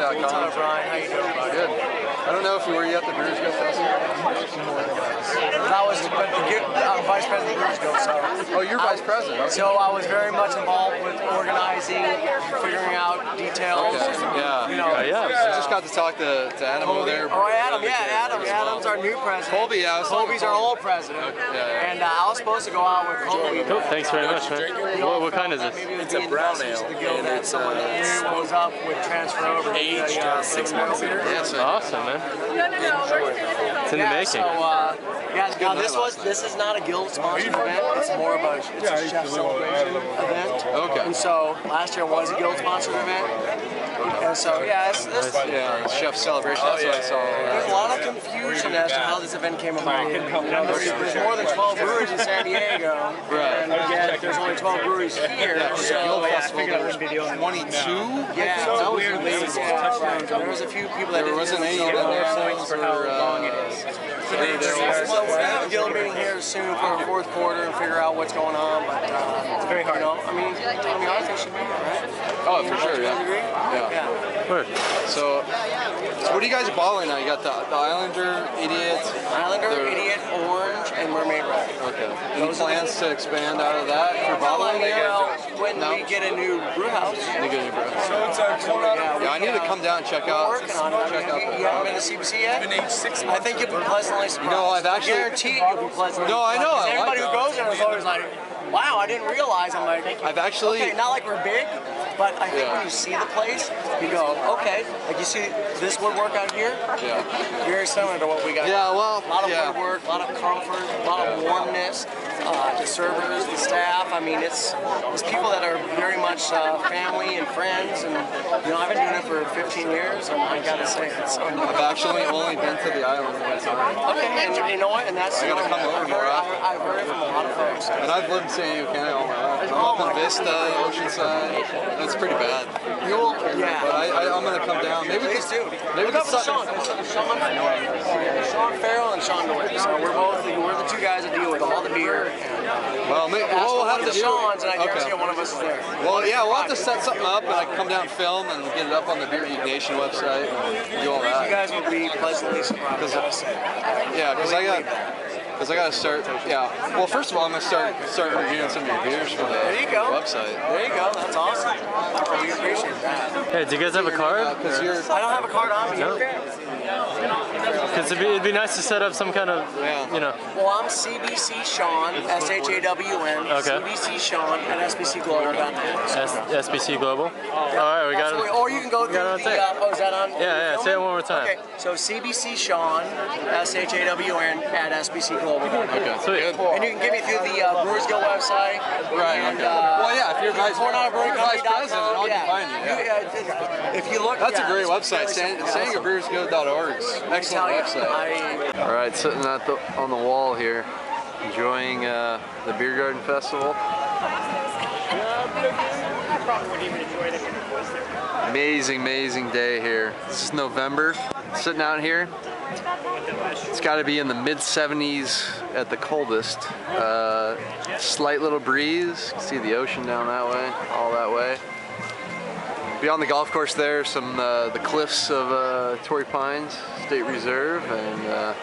breweryguild.com. What's up, Brian? How you doing, buddy? Good. I don't know if you were at the Brewers Guild Festival. I was vice president of Brewers Guild, so. Oh, you're vice president. Okay. So I was very much involved with organizing, figuring out details. Okay. And, you know, I just got to talk to Adam over there. Oh, Adam, yeah, Adam. Adam's our new president. Colby, yeah. Colby's our old president. Okay. Yeah. And I was supposed to go out with Colby. Cool. Thanks very much, man. What kind is this? It's a brown ale, and it's someone that was up would transfer over. Aged 6 months later. Awesome, man. It's in the making. Now this is not a guild sponsored event. It's more of a chef celebration event. Okay. And so last year was a guild sponsored event. And so chef celebration. That's what I saw. There's a lot of confusion as to how this event came about. You know, there's more than 12 breweries in San Diego, and yet there's only 12 breweries here. So I figured it was 22. Yeah, that was weird. There was a few people that didn't wasn't any points for how long it is. So we're gonna have a guild meeting here soon for the fourth quarter and figure out what's going on. But it's very hard. You know, I mean, honestly, should be right. Oh, for sure, yeah. Yeah. So what do you guys bottling now? You got the Islander, Idiot, Idiot, Orange, and Mermaid Red. Okay. Any plans to expand out of that for bottling? Well, when we get a new brew house. You get a new brew house. Yeah, I need to come down and check out. Working on it. You haven't been to CBC yet? Been aged 6 months. I think you'll be pleasantly surprised. You know, I've actually. I guarantee you'll be pleasantly surprised. No, I know. I Everybody like who goes there is always like, wow, I didn't realize. I'm like, I've actually. Okay, not like we're big, but I think when you see the place, you go, okay, like you see this woodwork out here, very similar to what we got. Yeah, well, a lot of woodwork, a lot of comfort, a lot of warmness. The servers, the staff. I mean, it's people that are very much family and friends, and you know, I've been doing it for 15 years, and I gotta say, it's unbelievable. I've actually only been to the island one time. Okay, and you know what? And that's I gotta come over more often. I've heard it from a lot of folks. And I've lived in San Diego County all my life. I'm up in Vista, Oceanside. It's pretty bad. But I'm gonna come down. Maybe Please do. Maybe Look up for Sean Farrell and Sean Doyle. So we're the two guys that deal with all the beer. Well, we'll have to do Sean's, and I guarantee one of us is there. Well, yeah, we'll have to set something up, and I can come down and film and get it up on the Geek Nation website and do all that. You guys will be pleasantly surprised. Yeah, because I got to start. Yeah. Well, first of all, I'm gonna start reviewing some of your beers for the website. There you go. That's awesome. We appreciate that. Hey, do you guys have a card? I don't have a card on me. No? Because it'd be nice to set up some kind of, you know. Well, I'm CBC Sean, SHAWN, Okay. CBC Sean at SBCglobal.net. SBC Global? All right, we got it. Or you can go through the, is that on? Yeah, say it one more time. Okay, so CBC Sean, SHAWN at SBCglobal.net. Okay, sweet. And you can get me through the Brewers Guild website. Right, and, well, yeah, if you're vice president, I'll yeah. find you. If you look, that's a great website, SanDiegoBrewersGuild.org. Excellent website. All right, sitting on the wall here, enjoying the Beer Garden Festival. Amazing day here. This is November. Sitting out here. It's got to be in the mid 70s at the coldest. Slight little breeze. You can see the ocean down that way, all that way. Beyond the golf course there, some the cliffs of Torrey Pines State Reserve, and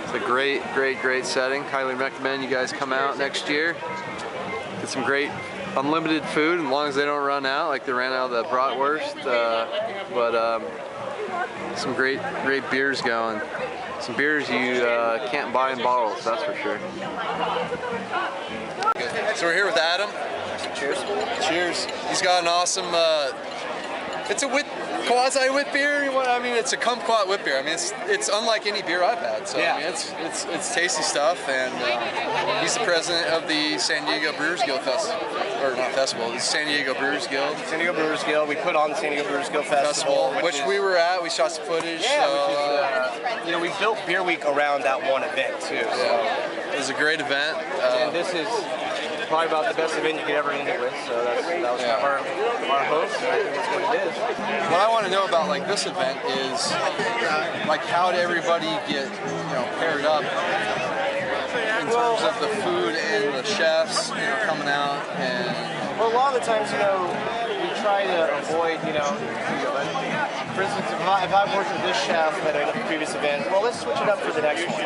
it's a great setting. Highly recommend you guys come out next year. Get some great unlimited food, as long as they don't run out, like they ran out of the bratwurst. Some great beers going. Some beers you can't buy in bottles, that's for sure. So we're here with Adam. Cheers. Cheers. He's got an awesome, it's a quasi-wit beer. I mean, it's a kumquat wit beer. I mean, it's unlike any beer I've had. So I mean, it's tasty stuff. And he's the president of the San Diego Brewers Guild the San Diego Brewers Guild. San Diego Brewers Guild. We put on the San Diego Brewers Guild Festival, which we were at. We shot some footage. Yeah, you know, we built Beer Week around that one event too. So. Yeah, it was a great event. And this is probably about the best event you could ever end it with. So that was kind of our host, and I think that's what it is. What I want to know about like this event is like how did everybody get paired up in terms of the food and the chefs coming out and. Well, a lot of the times, we try to avoid, for instance, if I've worked with this chef at a previous event, well, let's switch it up for the next one,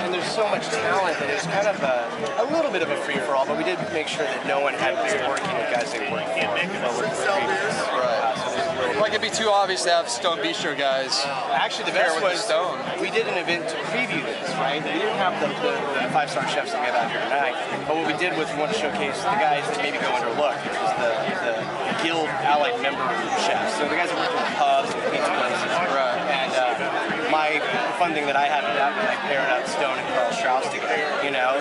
and there's so much talent that it's kind of a little bit of a free-for-all, but we did make sure that no one had been working with guys they weren't Like it'd be too obvious to have Stone Bistro guys. Actually, the best was we did an event to preview this, right? We didn't have the 5-star chefs that we have out here tonight, but what we did was we wanted to showcase the guys that maybe go underlooked, which was the Guild Allied member chefs. So the guys that worked in pubs and pizza places. Right. And my fun thing that I had with that was I paired up Stone and Carl Strauss together,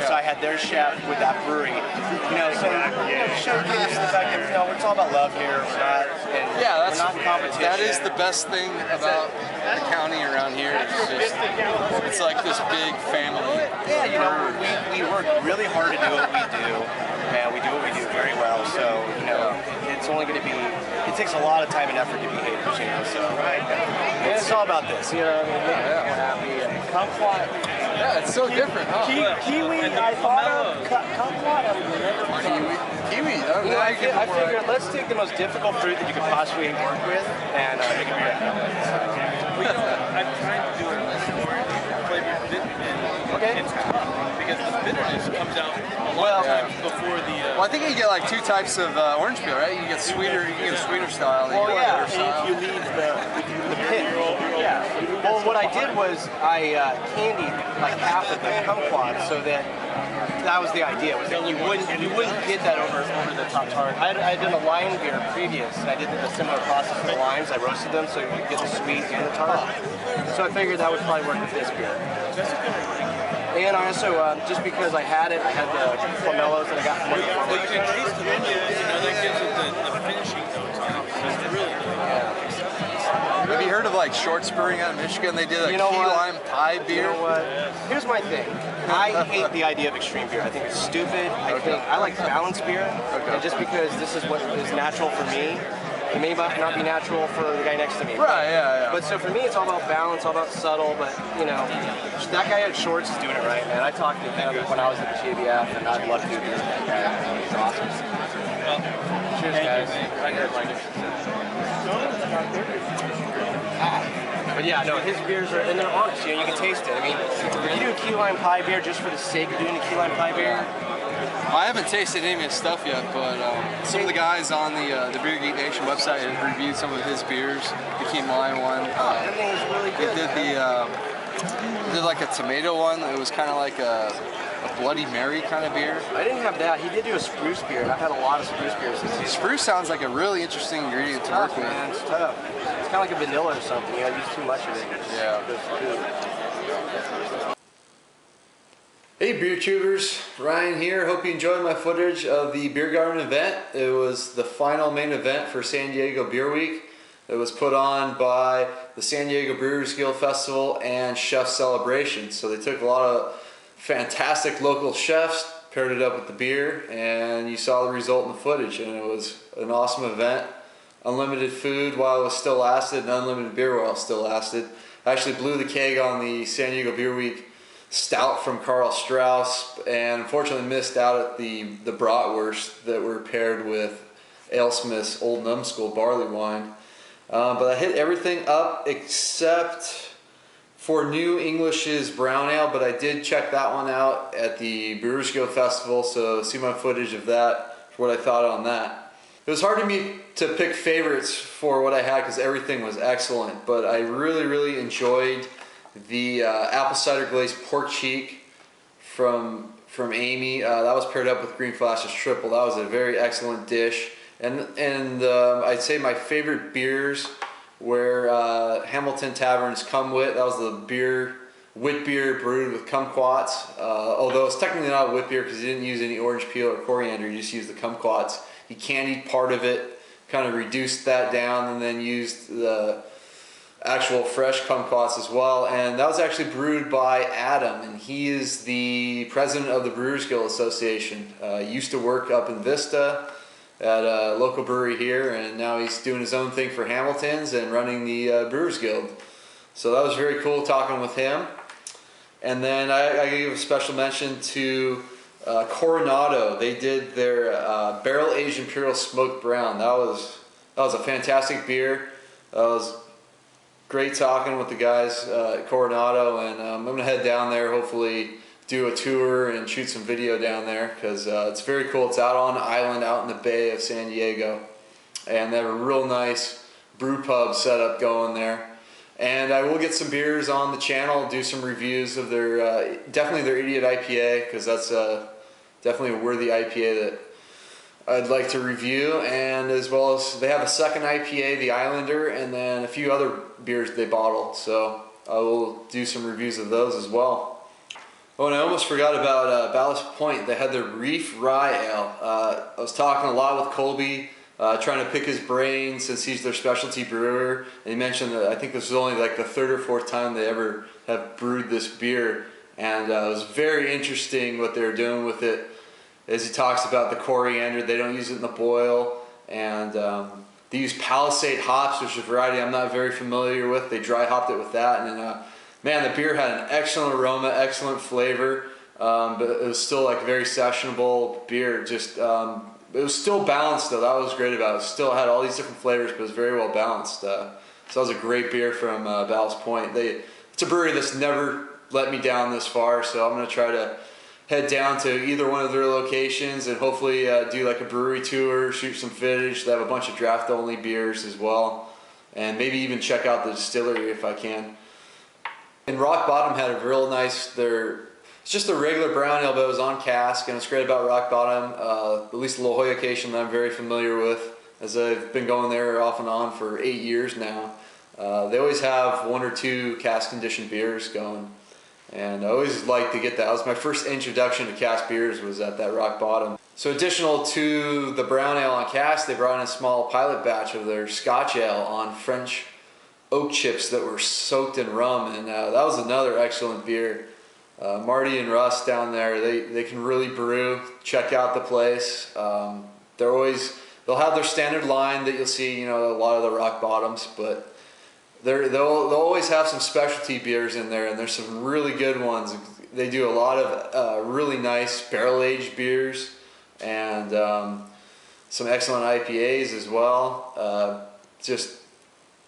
So I had their chef with that brewery, so showcase the fact that it's all about love here. We're not in competition. That is the best thing about the county around here. It's like this big family. Yeah, we work really hard to do what we do, and we do what we do very well. So it's only going to be. It takes a lot of time and effort to be haters, So and it's all about this, making people happy and kumquat. Yeah, it's so different, huh? Kiwi, I thought of kumquat. Kiwi. I figured let's take the most difficult fruit that you could possibly work with and make it beer. I'm trying to do it less flavored bitterness. Okay. It's tough because the bitterness comes out a lot before the. Well, I think you get like 2 types of orange peel, right? You get sweeter, style. Well, you leave the pit. Yeah. Well, what I did was I candied like half of the kumquat so that was the idea. Was that you wouldn't get that over the top tart. I had done a lime beer previous, and I did a similar process with the limes. I roasted them so you could get the sweet and the tart. So I figured that would probably work with this beer. And I also, just because I had the pomelos that I got from Well, you can taste the onions, that gives it the finishing notes. It's really good. Have you heard of like Shorts Brewing out of Michigan? They did a key lime pie beer. You know what? Here's my thing. I hate the idea of extreme beer. I think it's stupid. I like balanced beer. And just because this is what is natural for me, it may not be natural for the guy next to me. Right, yeah. But so for me, it's all about balance, all about subtle. But that guy at Shorts is doing it right, man. I talked to him when I was at the GABF, and I'd love to do this. He's awesome. Cheers, guys. I did like it. But yeah, no, his beers are, and they're honest, you can taste it. I mean, if you do a key lime pie beer just for the sake of doing a key lime pie beer, I haven't tasted any of his stuff yet, but some of the guys on the Beer Geek Nation website have reviewed some of his beers. The key lime one. everything was really good. They did like a tomato one. It was kind of like a Bloody Mary kind of beer. I didn't have that. He did do a spruce beer, and I've had a lot of spruce beers since he's. Spruce sounds like a really interesting ingredient to work with. Man, it's tough. It's kind of like a vanilla or something. You use too much of it. Hey beer tubers, Ryan here. Hope you enjoyed my footage of the Beer Garden event. It was the final main event for San Diego Beer Week. It was put on by the San Diego Brewers Guild Festival and Chef Celebration. So they took a lot of fantastic local chefs, paired it up with the beer, and you saw the result in the footage, and it was an awesome event. Unlimited food while it still lasted, and unlimited beer while it still lasted. I actually blew the keg on the San Diego Beer Week stout from Carl Strauss, and unfortunately missed out at the bratwurst that were paired with AleSmith's Old Numbskull barley wine. But I hit everything up except for New English's brown ale, but I did check that one out at the Brewers Guild Festival, so see my footage of that for what I thought on that. It was hard to me to pick favorites for what I had because everything was excellent, but I really enjoyed the apple cider glazed pork cheek from Amy. That was paired up with Green Flash's Triple. That was a very excellent dish. And I'd say my favorite beers were Hamilton Tavern's Cum Wit. That was the wit beer brewed with kumquats. Although it's technically not a wit beer because he didn't use any orange peel or coriander. He just used the kumquats. He candied part of it, kind of reduced that down, and then used the actual fresh kumquats as well. And that was actually brewed by Adam, and he is the president of the Brewers Guild Association. Used to work up in Vista at a local brewery here, and now he's doing his own thing for Hamilton's and running the Brewers Guild. So that was very cool talking with him. And then I gave a special mention to Coronado. They did their barrel aged imperial smoked brown. That was a fantastic beer. It was great talking with the guys at Coronado, and I'm gonna head down there. Hopefully, do a tour and shoot some video down there because it's very cool. It's out on an island out in the Bay of San Diego, and they have a real nice brew pub set up going there. And I will get some beers on the channel, do some reviews of their, definitely their Idiot IPA, because that's definitely a worthy IPA that I'd like to review. And as well as they have a second IPA, the Islander, and then a few other beers they bottle. So I will do some reviews of those as well. Oh, and I almost forgot about Ballast Point. They had their Reef Rye Ale. I was talking a lot with Colby, trying to pick his brain since he's their specialty brewer. And he mentioned that I think this was only like the third or fourth time they ever have brewed this beer. And it was very interesting what they're doing with it. As he talks about the coriander, they don't use it in the boil. And they use Palisade hops, which is a variety I'm not very familiar with. They dry hopped it with that. And man, the beer had an excellent aroma, excellent flavor. But it was still like a very sessionable beer. Just it was still balanced though. That was great about it. It still had all these different flavors, but it was very well balanced. So that was a great beer from Ballast Point. It's a brewery that's never let me down this far, so I'm going to try to head down to either one of their locations and hopefully do like a brewery tour, shoot some footage. They have a bunch of draft only beers as well, and maybe even check out the distillery if I can. And Rock Bottom had a real nice, it's just a regular brown ale, but it was on cask, and it's great about Rock Bottom, at least the La Jolla location that I'm very familiar with, as I've been going there off and on for 8 years now. They always have 1 or 2 cask conditioned beers going, and I always like to get that. That was my first introduction to cask beers, was at that Rock Bottom. So additional to the brown ale on cask, they brought in a small pilot batch of their Scotch ale on French oak chips that were soaked in rum, and that was another excellent beer. Marty and Russ down there, they can really brew. Check out the place. They'll have their standard line that you'll see, a lot of the Rock Bottoms, but they'll always have some specialty beers in there, and there's some really good ones. They do a lot of really nice barrel-aged beers, and some excellent IPAs as well.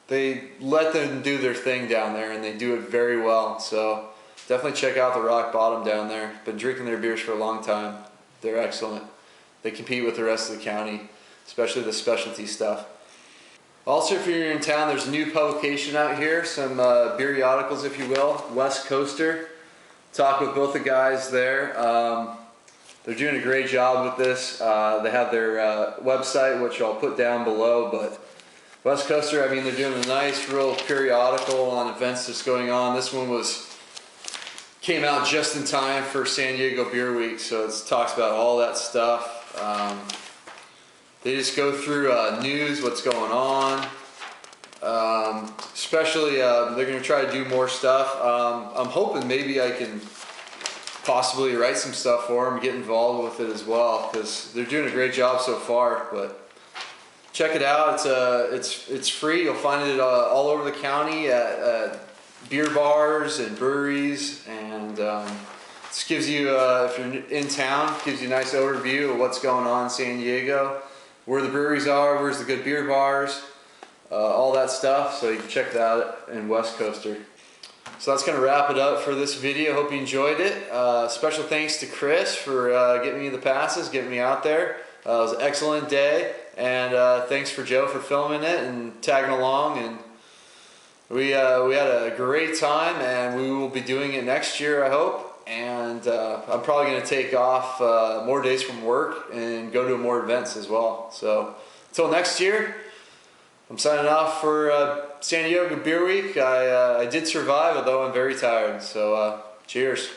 They let them do their thing down there, and they do it very well. So definitely check out the Rock Bottom down there. Been drinking their beers for a long time. They're excellent. They compete with the rest of the county, especially the specialty stuff. Also, if you're in town, there's a new publication out here, some periodicals, if you will, West Coaster. Talk with both the guys there. They're doing a great job with this. They have their website, which I'll put down below, but West Coaster, they're doing a nice, real periodical on events that's going on. This one came out just in time for San Diego Beer Week, so it talks about all that stuff. They just go through news, what's going on. Especially, they're going to try to do more stuff. I'm hoping maybe I can possibly write some stuff for them, get involved with it as well, because they're doing a great job so far. But check it out. It's free. You'll find it all over the county at beer bars and breweries, and this gives you, if you're in town, gives you a nice overview of what's going on in San Diego, where the breweries are, where's the good beer bars, all that stuff. So you can check that out in West Coaster. So that's going to wrap it up for this video. Hope you enjoyed it. Special thanks to Chris for getting me the passes, getting me out there. It was an excellent day, and thanks for Joe for filming it and tagging along. And we had a great time, and we will be doing it next year, I hope. And I'm probably going to take off more days from work and go to more events as well. So until next year, I'm signing off for San Diego Beer Week. I did survive, although I'm very tired. So cheers.